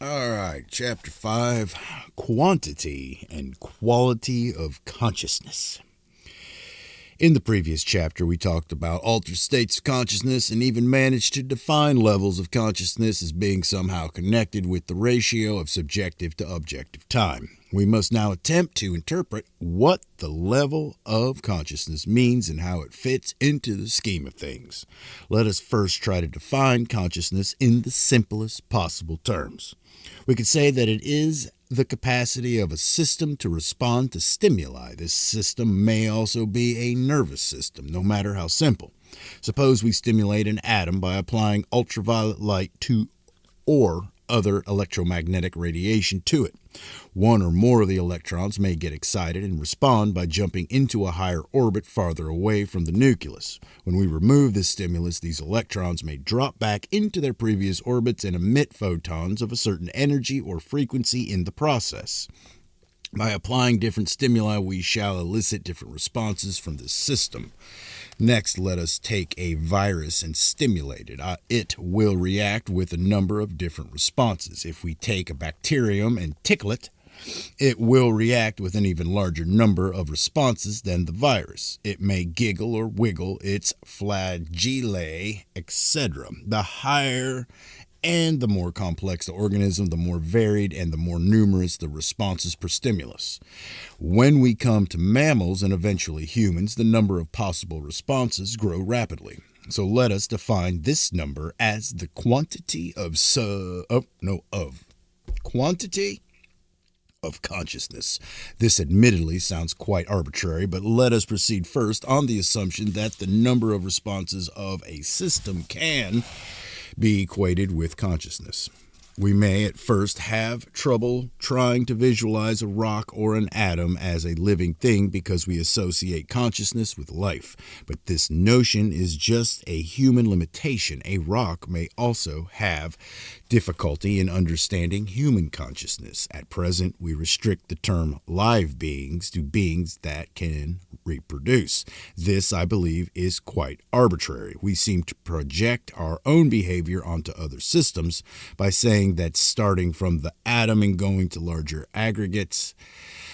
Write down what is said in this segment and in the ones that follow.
All right, Chapter 5, Quantity and Quality of Consciousness. In the previous chapter, we talked about altered states of consciousness and even managed to define levels of consciousness as being somehow connected with the ratio of subjective to objective time. We must now attempt to interpret what the level of consciousness means and how it fits into the scheme of things. Let us first try to define consciousness in the simplest possible terms. We could say that it is the capacity of a system to respond to stimuli. This system may also be a nervous system, no matter how simple. Suppose we stimulate an atom by applying ultraviolet light to or other electromagnetic radiation to it. One or more of the electrons may get excited and respond by jumping into a higher orbit farther away from the nucleus. When we remove this stimulus, these electrons may drop back into their previous orbits and emit photons of a certain energy or frequency in the process. By applying different stimuli, we shall elicit different responses from this system. Next, let us take a virus and stimulate it. It will react with a number of different responses. If we take a bacterium and tickle it, it will react with an even larger number of responses than the virus. It may giggle or wiggle its flagellae, etc. The higher and the more complex the organism, the more varied and the more numerous the responses per stimulus. When we come to mammals and eventually humans, the number of possible responses grow rapidly. So let us define this number as the quantity of quantity of consciousness. This admittedly sounds quite arbitrary, but let us proceed first on the assumption that the number of responses of a system can be equated with consciousness. We may at first have trouble trying to visualize a rock or an atom as a living thing because we associate consciousness with life. But this notion is just a human limitation. A rock may also have difficulty in understanding human consciousness. At present, we restrict the term live beings to beings that can reproduce. This, I believe, is quite arbitrary. We seem to project our own behavior onto other systems by saying that starting from the atom and going to larger aggregates,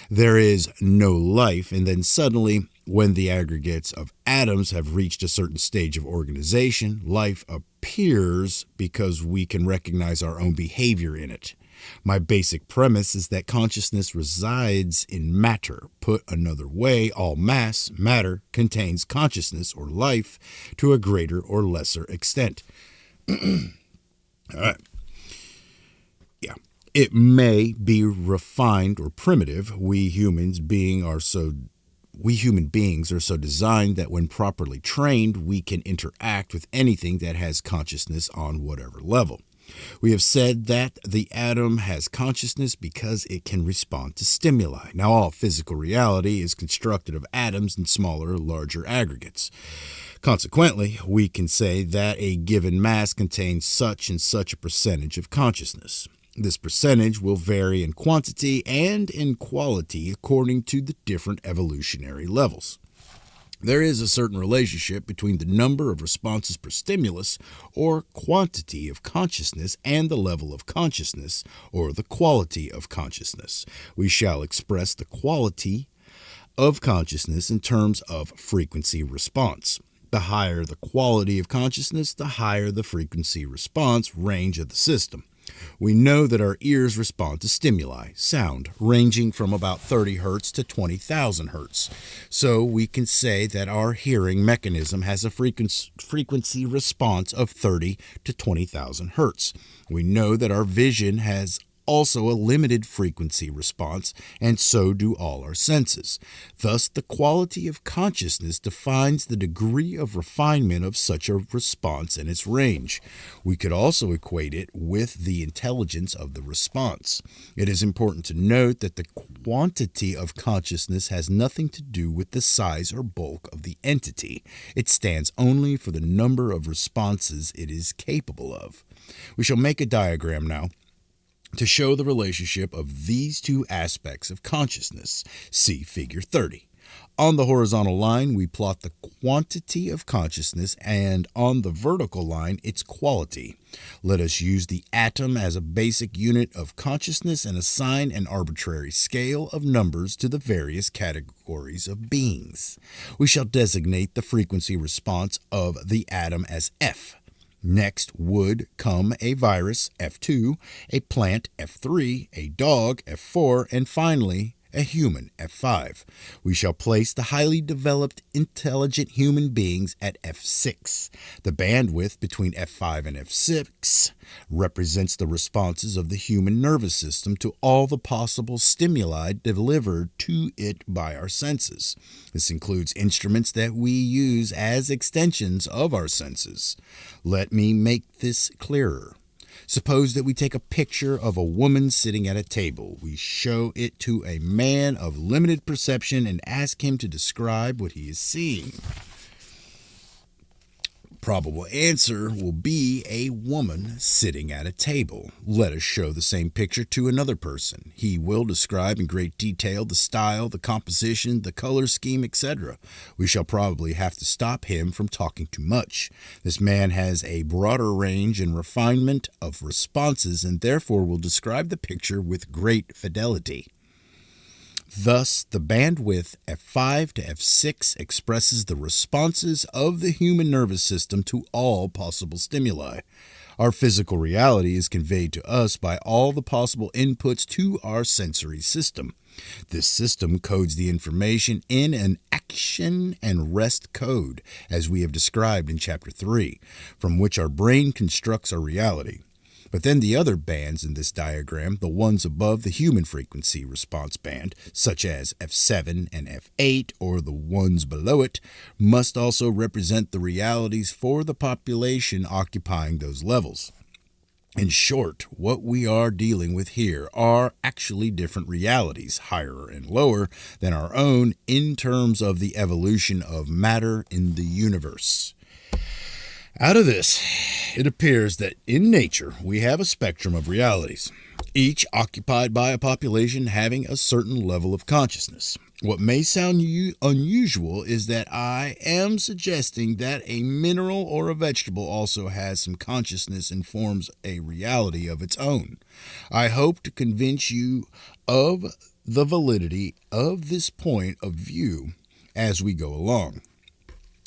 there is no life, and then suddenly, when the aggregates of atoms have reached a certain stage of organization, life appears because we can recognize our own behavior in it. My basic premise is that consciousness resides in matter. Put another way, all mass, matter, contains consciousness or life to a greater or lesser extent. All right. It may be refined or primitive. We human beings are so designed that when properly trained, we can interact with anything that has consciousness on whatever level. We have said that the atom has consciousness because it can respond to stimuli. Now, all physical reality is constructed of atoms and smaller or larger aggregates. Consequently, we can say that a given mass contains such and such a percentage of consciousness. This percentage will vary in quantity and in quality according to the different evolutionary levels. There is a certain relationship between the number of responses per stimulus, or quantity of consciousness, and the level of consciousness, or the quality of consciousness. We shall express the quality of consciousness in terms of frequency response. The higher the quality of consciousness, the higher the frequency response range of the system. We know that our ears respond to stimuli, sound, ranging from about 30 hertz to 20,000 hertz. So we can say that our hearing mechanism has a frequency response of 30 to 20,000 hertz. We know that our vision has also a limited frequency response, and so do all our senses. Thus, the quality of consciousness defines the degree of refinement of such a response and its range. We could also equate it with the intelligence of the response. It is important to note that the quantity of consciousness has nothing to do with the size or bulk of the entity. It stands only for the number of responses it is capable of. We shall make a diagram now to show the relationship of these two aspects of consciousness. See Figure 30. On the horizontal line, we plot the quantity of consciousness, and on the vertical line, its quality. Let us use the atom as a basic unit of consciousness and assign an arbitrary scale of numbers to the various categories of beings. We shall designate the frequency response of the atom as F. Next would come a virus, F2, a plant, F3, a dog, F4, and finally, a human, F5. We shall place the highly developed, intelligent human beings at F6. The bandwidth between F5 and F6 represents the responses of the human nervous system to all the possible stimuli delivered to it by our senses. This includes instruments that we use as extensions of our senses. Let me make this clearer. Suppose that we take a picture of a woman sitting at a table. We show it to a man of limited perception and ask him to describe what he is seeing. Probable answer will be a woman sitting at a table. Let us show the same picture to another person. He will describe in great detail the style, the composition, the color scheme, etc. We shall probably have to stop him from talking too much. This man has a broader range and refinement of responses and therefore will describe the picture with great fidelity. Thus, the bandwidth F5 to F6 expresses the responses of the human nervous system to all possible stimuli. Our physical reality is conveyed to us by all the possible inputs to our sensory system. This system codes the information in an action and rest code, as we have described in Chapter 3, from which our brain constructs our reality. But then the other bands in this diagram, the ones above the human frequency response band, such as F7 and F8, or the ones below it, must also represent the realities for the population occupying those levels. In short, what we are dealing with here are actually different realities, higher and lower than our own, in terms of the evolution of matter in the universe. Out of this, it appears that in nature we have a spectrum of realities, each occupied by a population having a certain level of consciousness. What may sound unusual is that I am suggesting that a mineral or a vegetable also has some consciousness and forms a reality of its own. I hope to convince you of the validity of this point of view as we go along.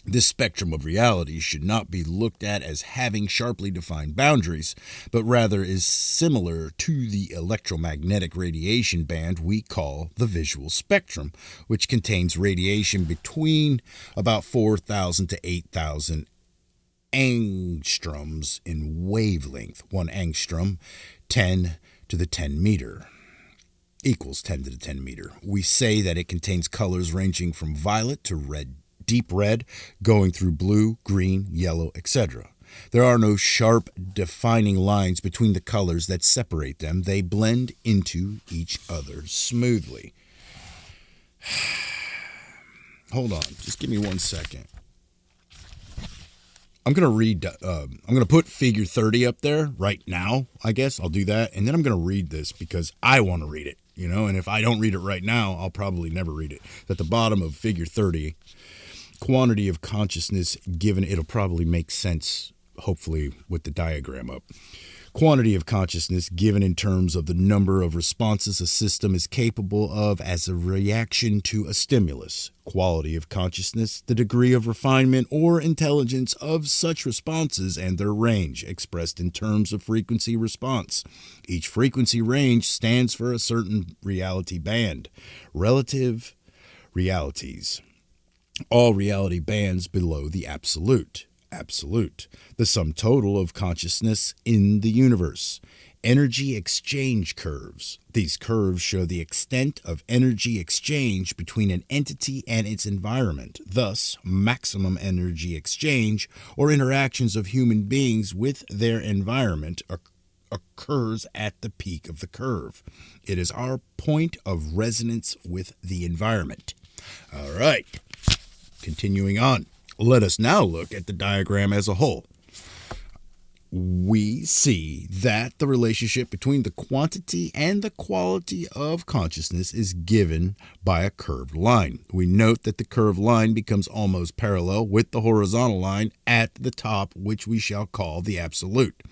This spectrum of reality should not be looked at as having sharply defined boundaries, but rather is similar to the electromagnetic radiation band we call the visual spectrum, which contains radiation between about 4,000 to 8,000 angstroms in wavelength. 1 angstrom, 10 to the 10 meter. Equals 10 to the 10 meter. We say that it contains colors ranging from violet to red, deep red, going through blue, green, yellow, etc. There are no sharp defining lines between the colors that separate them. They blend into each other smoothly. Hold on, just give me 1 second. I'm going to put figure 30 up there right now, I guess. I'll do that. And then I'm going to read this because I want to read it, and if I don't read it right now, I'll probably never read it. At the bottom of figure 30, quantity of consciousness given, it'll probably make sense, hopefully, with the diagram up. Quantity of consciousness given in terms of the number of responses a system is capable of as a reaction to a stimulus. Quality of consciousness, the degree of refinement or intelligence of such responses and their range, expressed in terms of frequency response. Each frequency range stands for a certain reality band. Relative realities. All reality bands below the absolute. Absolute. The sum total of consciousness in the universe. Energy exchange curves. These curves show the extent of energy exchange between an entity and its environment. Thus, maximum energy exchange or interactions of human beings with their environment occurs at the peak of the curve. It is our point of resonance with the environment. All right. Continuing on, let us now look at the diagram as a whole. we see that the relationship between the quantity and the quality of consciousness is given by a curved line. We note that the curved line becomes almost parallel with the horizontal line at the top, which we shall call the absolute.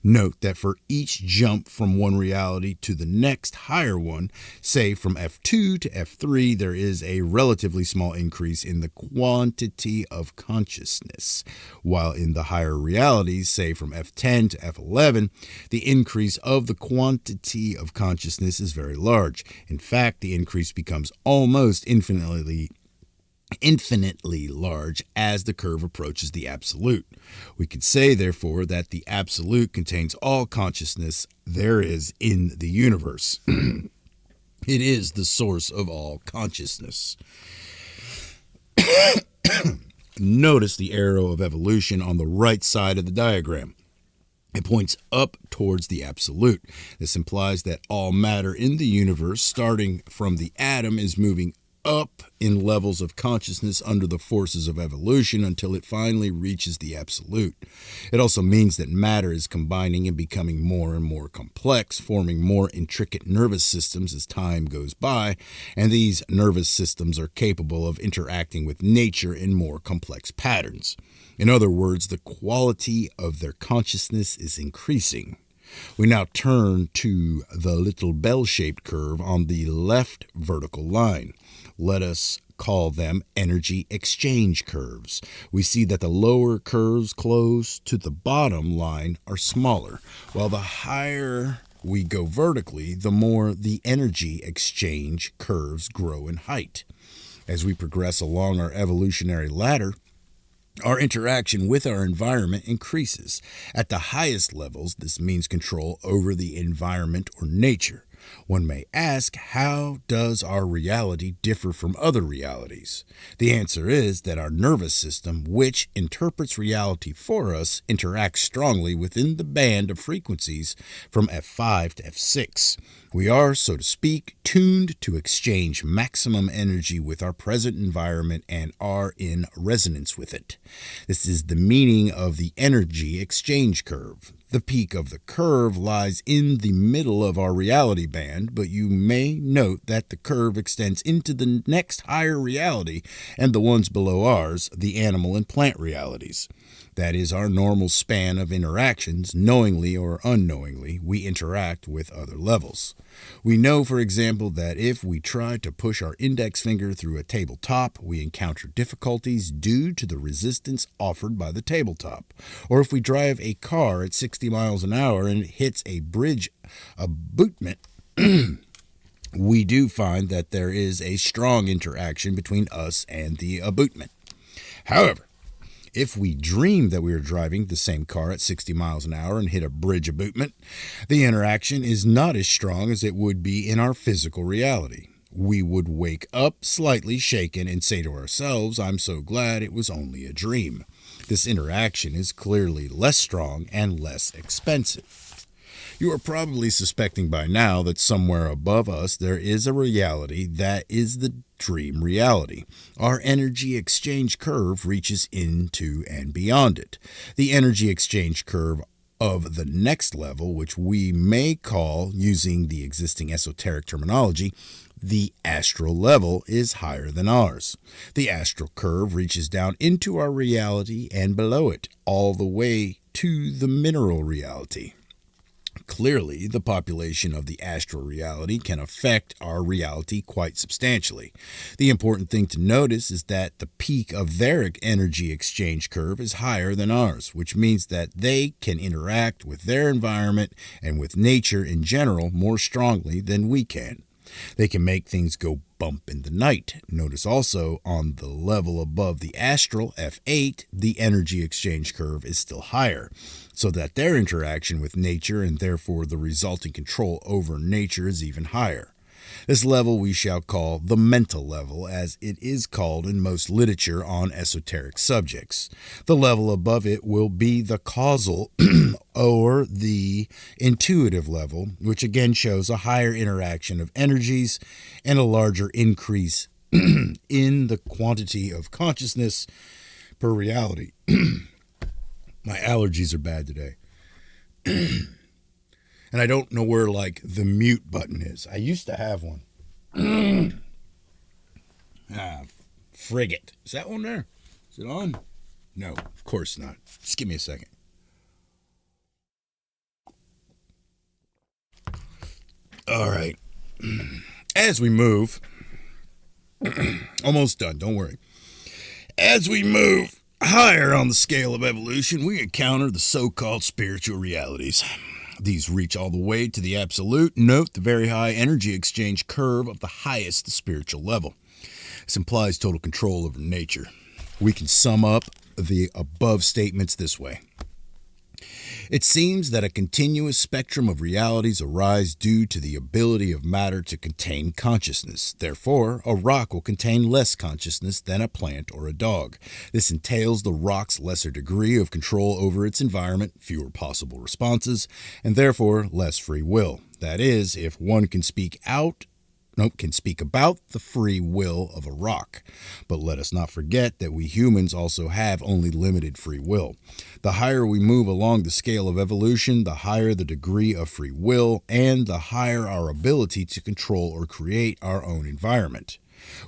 Note that for each jump from one reality to the next higher one, say from F2 to F3, there is a relatively small increase in the quantity of consciousness, while in the higher realities, say from F10 to F11, the increase of the quantity of consciousness is very large. In fact, the increase becomes almost infinitely large as the curve approaches the absolute. We could say, therefore, that the absolute contains all consciousness there is in the universe. It is the source of all consciousness. Notice the arrow of evolution on the right side of the diagram. It points up towards the absolute. This implies that all matter in the universe, starting from the atom, is moving up in levels of consciousness under the forces of evolution until it finally reaches the absolute. It also means that matter is combining and becoming more and more complex, forming more intricate nervous systems as time goes by, and these nervous systems are capable of interacting with nature in more complex patterns. In other words, the quality of their consciousness is increasing. We now turn to the little bell-shaped curve on the left vertical line. Let us call them energy exchange curves. We see that the lower curves close to the bottom line are smaller, while the higher we go vertically, the more the energy exchange curves grow in height. As we progress along our evolutionary ladder, our interaction with our environment increases. At the highest levels, this means control over the environment or nature. One may ask, how does our reality differ from other realities? The answer is that our nervous system, which interprets reality for us, interacts strongly within the band of frequencies from F5 to F6. We are, so to speak, tuned to exchange maximum energy with our present environment and are in resonance with it. This is the meaning of the energy exchange curve. The peak of the curve lies in the middle of our reality band, but you may note that the curve extends into the next higher reality and the ones below ours, the animal and plant realities. That is our normal span of interactions. Knowingly or unknowingly, we interact with other levels. We know, for example, that if we try to push our index finger through a tabletop, we encounter difficulties due to the resistance offered by the tabletop. Or if we drive a car at 60 miles an hour and it hits a bridge abutment, we do find that there is a strong interaction between us and the abutment. However, if we dream that we are driving the same car at 60 miles an hour and hit a bridge abutment, the interaction is not as strong as it would be in our physical reality. We would wake up slightly shaken and say to ourselves, "I'm so glad it was only a dream." This interaction is clearly less strong and less expensive. You are probably suspecting by now that somewhere above us there is a reality that is the dream reality. Our energy exchange curve reaches into and beyond it. The energy exchange curve of the next level, which we may call, using the existing esoteric terminology, the astral level, is higher than ours. The astral curve reaches down into our reality and below it, all the way to the mineral reality. Clearly, the population of the astral reality can affect our reality quite substantially. The important thing to notice is that the peak of their energy exchange curve is higher than ours, which means that they can interact with their environment and with nature in general more strongly than we can. They can make things go bump in the night. Notice also on the level above the astral, F8, the energy exchange curve is still higher, so that their interaction with nature and therefore the resulting control over nature is even higher. This level we shall call the mental level, as it is called in most literature on esoteric subjects. The level above it will be the causal or the intuitive level, which again shows a higher interaction of energies and a larger increase in the quantity of consciousness per reality. My allergies are bad today. And I don't know where, like, the mute button is. I used to have one. Frig it. Is that one there? Is it on? No, of course not. Just give me a second. All right. As we move, almost done, don't worry. As we move higher on the scale of evolution, we encounter the so-called spiritual realities. These reach all the way to the absolute. Note the very high energy exchange curve of the highest spiritual level. This implies total control over nature. We can sum up the above statements this way. It seems that a continuous spectrum of realities arise due to the ability of matter to contain consciousness. Therefore, a rock will contain less consciousness than a plant or a dog. This entails the rock's lesser degree of control over its environment, fewer possible responses, and therefore less free will. That is, if one can speak about the free will of a rock. But let us not forget that we humans also have only limited free will. The higher we move along the scale of evolution, the higher the degree of free will, and the higher our ability to control or create our own environment.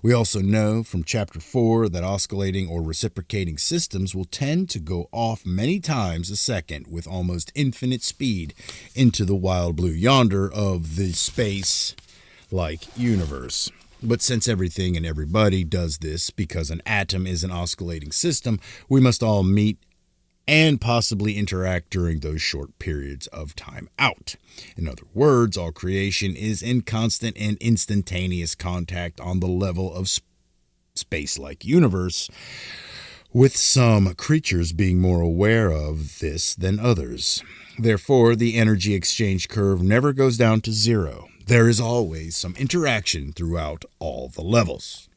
We also know from Chapter 4 that oscillating or reciprocating systems will tend to go off many times a second with almost infinite speed into the wild blue yonder of the space-like universe. But since everything and everybody does this because an atom is an oscillating system, we must all meet and possibly interact during those short periods of time out. In other words, all creation is in constant and instantaneous contact on the level of space-like universe, with some creatures being more aware of this than others. Therefore, the energy exchange curve never goes down to zero. There is always some interaction throughout all the levels.